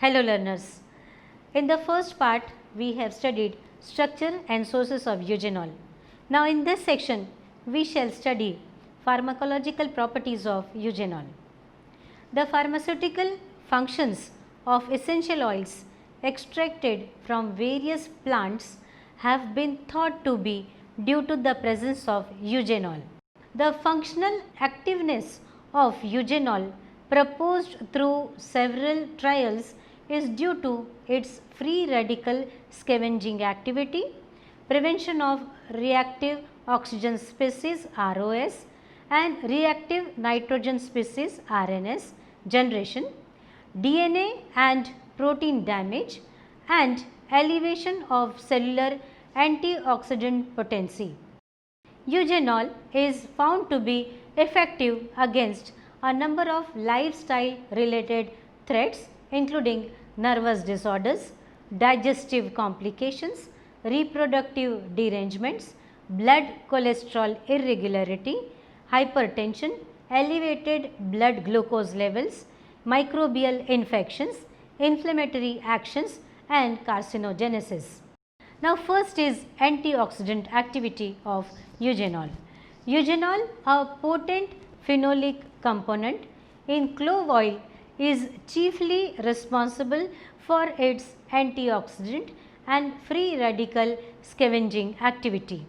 Hello learners. In the first part, we have studied structure and sources of eugenol. Now in this section, we shall study pharmacological properties of eugenol. The pharmaceutical functions of essential oils extracted from various plants have been thought to be due to the presence of eugenol. The functional activeness of eugenol proposed through several trials is due to its free radical scavenging activity, prevention of reactive oxygen species ROS and reactive nitrogen species RNS generation, DNA and protein damage and elevation of cellular antioxidant potency. Eugenol is found to be effective against a number of lifestyle related threats including nervous disorders, digestive complications, reproductive derangements, blood cholesterol irregularity, hypertension, elevated blood glucose levels, microbial infections, inflammatory actions and carcinogenesis. Now first is antioxidant activity of eugenol. Eugenol, a potent phenolic component in clove oil, is chiefly responsible for its antioxidant and free radical scavenging activity.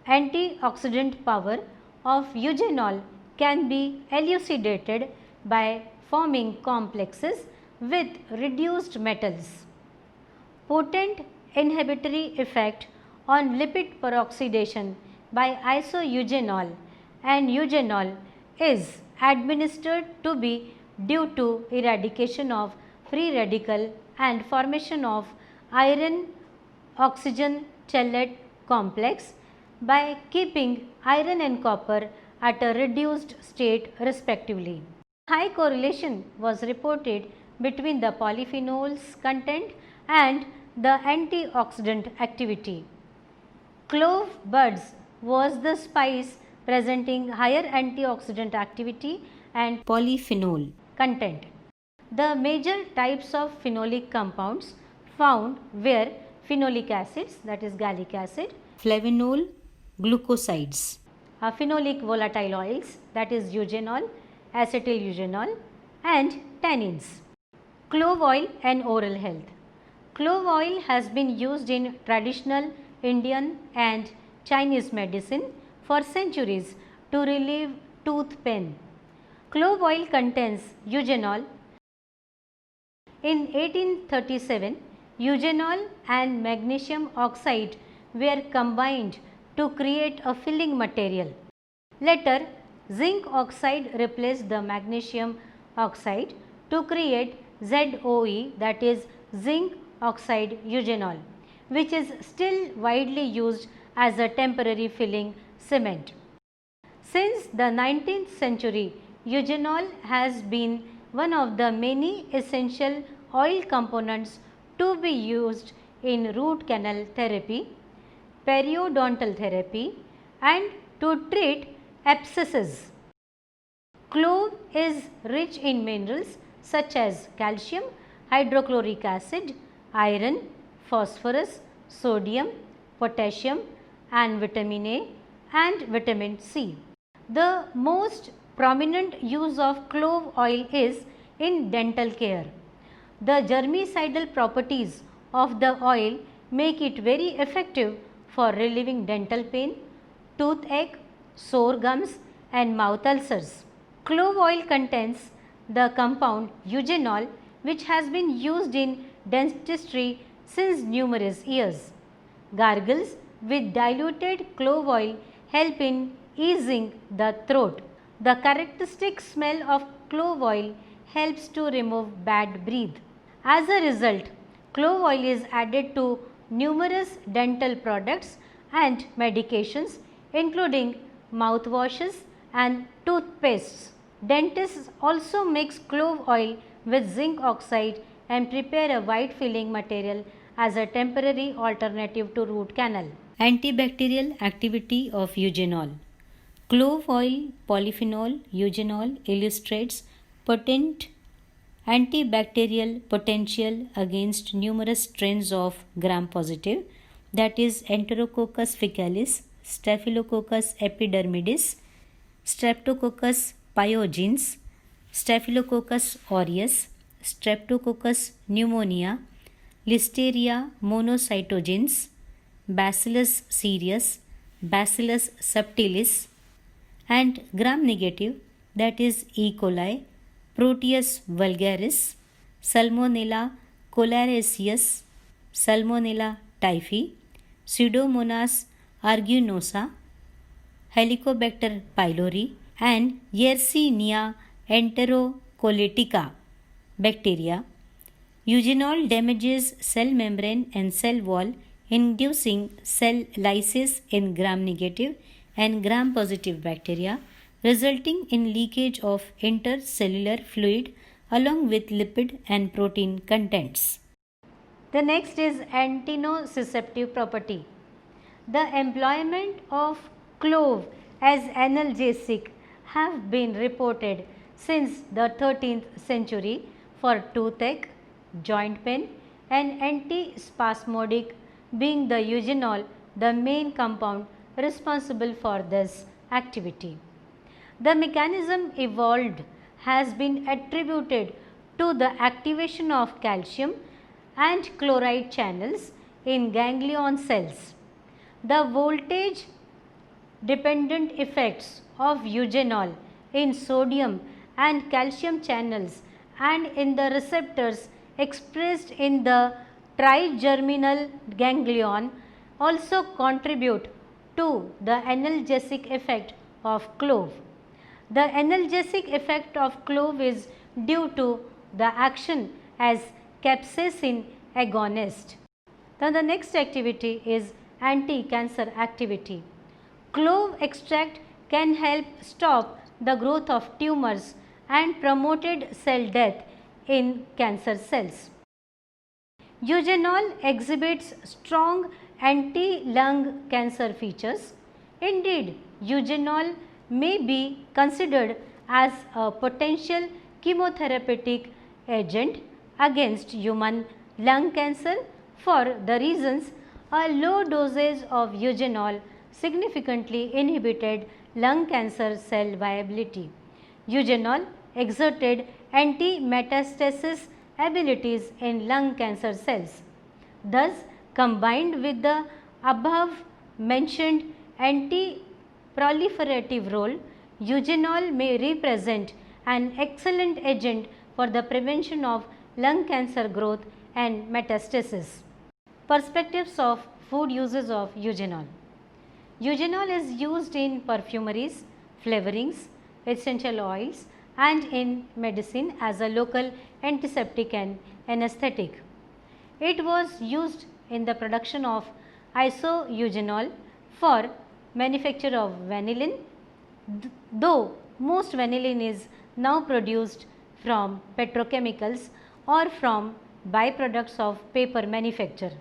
Antioxidant power of eugenol can be elucidated by forming complexes with reduced metals. Potent inhibitory effect on lipid peroxidation by isoeugenol and eugenol is administered to be due to eradication of free radical and formation of iron oxygen chelate complex by keeping iron and copper at a reduced state respectively. High correlation was reported between the polyphenols content and the antioxidant activity. Clove buds was the spice presenting higher antioxidant activity and polyphenol content. The major types of phenolic compounds found were phenolic acids, that is gallic acid, flavanol glucosides, phenolic volatile oils, that is eugenol, acetyl eugenol and tannins. Clove oil and oral health. Clove oil has been used in traditional Indian and Chinese medicine for centuries to relieve tooth pain. Clove oil contains eugenol. In 1837, eugenol and magnesium oxide were combined to create a filling material. Later, zinc oxide replaced the magnesium oxide to create ZOE, that is zinc oxide eugenol, which is still widely used as a temporary filling cement. Since the 19th century, eugenol has been one of the many essential oil components to be used in root canal therapy, periodontal therapy and to treat abscesses. Clove is rich in minerals such as calcium, hydrochloric acid, iron, phosphorus, sodium, potassium and vitamin A and vitamin C. The most prominent use of clove oil is in dental care. The germicidal properties of the oil make it very effective for relieving dental pain, toothache, sore gums and mouth ulcers. Clove oil contains the compound eugenol, which has been used in dentistry since numerous years. Gargles with diluted clove oil help in easing the throat. The characteristic smell of clove oil helps to remove bad breath. As a result, clove oil is added to numerous dental products and medications including mouthwashes and toothpastes. Dentists also mix clove oil with zinc oxide and prepare a white filling material as a temporary alternative to root canal. Antibacterial activity of eugenol. Clove oil polyphenol eugenol illustrates potent antibacterial potential against numerous strains of gram-positive, that is Enterococcus faecalis, Staphylococcus epidermidis, Streptococcus pyogenes, Staphylococcus aureus, Streptococcus pneumonia, Listeria monocytogenes, Bacillus cereus, Bacillus subtilis, and gram-negative, that is E. coli, Proteus vulgaris, Salmonella choleraceus, Salmonella typhi, Pseudomonas aeruginosa, Helicobacter pylori, and Yersinia enterocolitica bacteria. Eugenol damages cell membrane and cell wall, inducing cell lysis in gram-negative and gram-positive bacteria, resulting in leakage of intercellular fluid along with lipid and protein contents. The next is antinociceptive property. The employment of clove as analgesic have been reported since the 13th century for toothache, joint pain, and antispasmodic, being the eugenol the main compound responsible for this activity. The mechanism evolved has been attributed to the activation of calcium and chloride channels in ganglion cells. The voltage dependent effects of eugenol in sodium and calcium channels and in the receptors expressed in the trigerminal ganglion also contribute to the analgesic effect of clove. The analgesic effect of clove is due to the action as capsaicin agonist. Then the next activity is anti-cancer activity. Clove extract can help stop the growth of tumors and promoted cell death in cancer cells. Eugenol exhibits strong anti-lung cancer features. Indeed, eugenol may be considered as a potential chemotherapeutic agent against human lung cancer for the reasons a low dosage of eugenol significantly inhibited lung cancer cell viability. Eugenol exerted anti-metastasis abilities in lung cancer cells. Thus, combined with the above mentioned anti-proliferative role, eugenol may represent an excellent agent for the prevention of lung cancer growth and metastasis. Perspectives of food uses of eugenol. Eugenol is used in perfumeries, flavorings, essential oils, and in medicine as a local antiseptic and anesthetic. It was used in the production of isoeugenol for manufacture of vanillin, though most vanillin is now produced from petrochemicals or from byproducts of paper manufacture.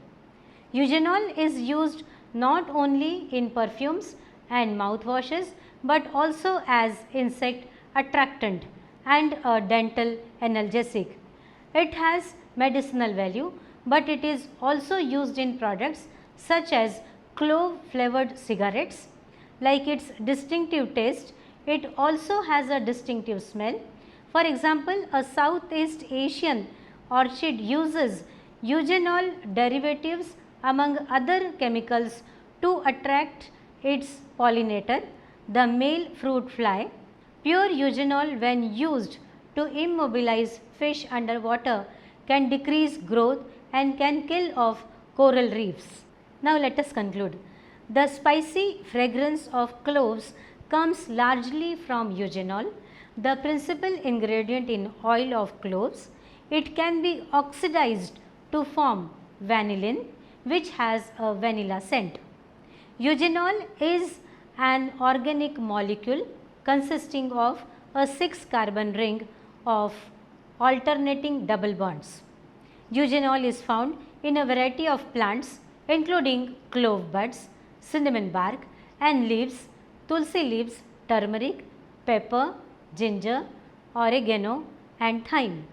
Eugenol is used not only in perfumes and mouthwashes, but also as insect attractant and a dental analgesic. It has medicinal value, but it is also used in products such as clove flavored cigarettes. Like its distinctive taste, it also has a distinctive smell. For example, a Southeast Asian orchid uses eugenol derivatives among other chemicals to attract its pollinator, the male fruit fly. Pure eugenol, when used to immobilize fish underwater, can decrease growth and can kill off coral reefs. Now let us conclude. The spicy fragrance of cloves comes largely from eugenol, the principal ingredient in oil of cloves. It can be oxidized to form vanillin, which has a vanilla scent. Eugenol is an organic molecule consisting of a 6-carbon ring of alternating double bonds. Eugenol is found in a variety of plants including clove buds, cinnamon bark and leaves, tulsi leaves, turmeric, pepper, ginger, oregano and thyme.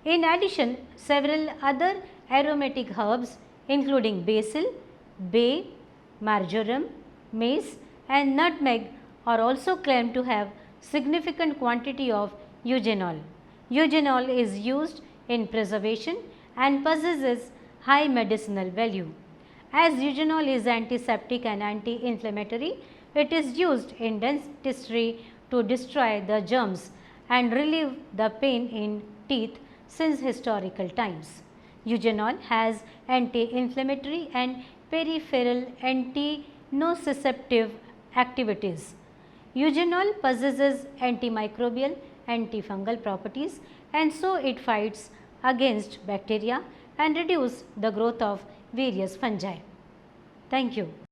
In addition, several other aromatic herbs including basil, bay, marjoram, mace and nutmeg are also claimed to have significant quantity of eugenol. Eugenol is used in preservation and possesses high medicinal value. As eugenol is antiseptic and anti-inflammatory, it is used in dentistry to destroy the germs and relieve the pain in teeth since historical times. Eugenol has anti-inflammatory and peripheral anti-nociceptive activities. Eugenol possesses antimicrobial, antifungal properties and so it fights against bacteria and reduces the growth of various fungi. Thank you.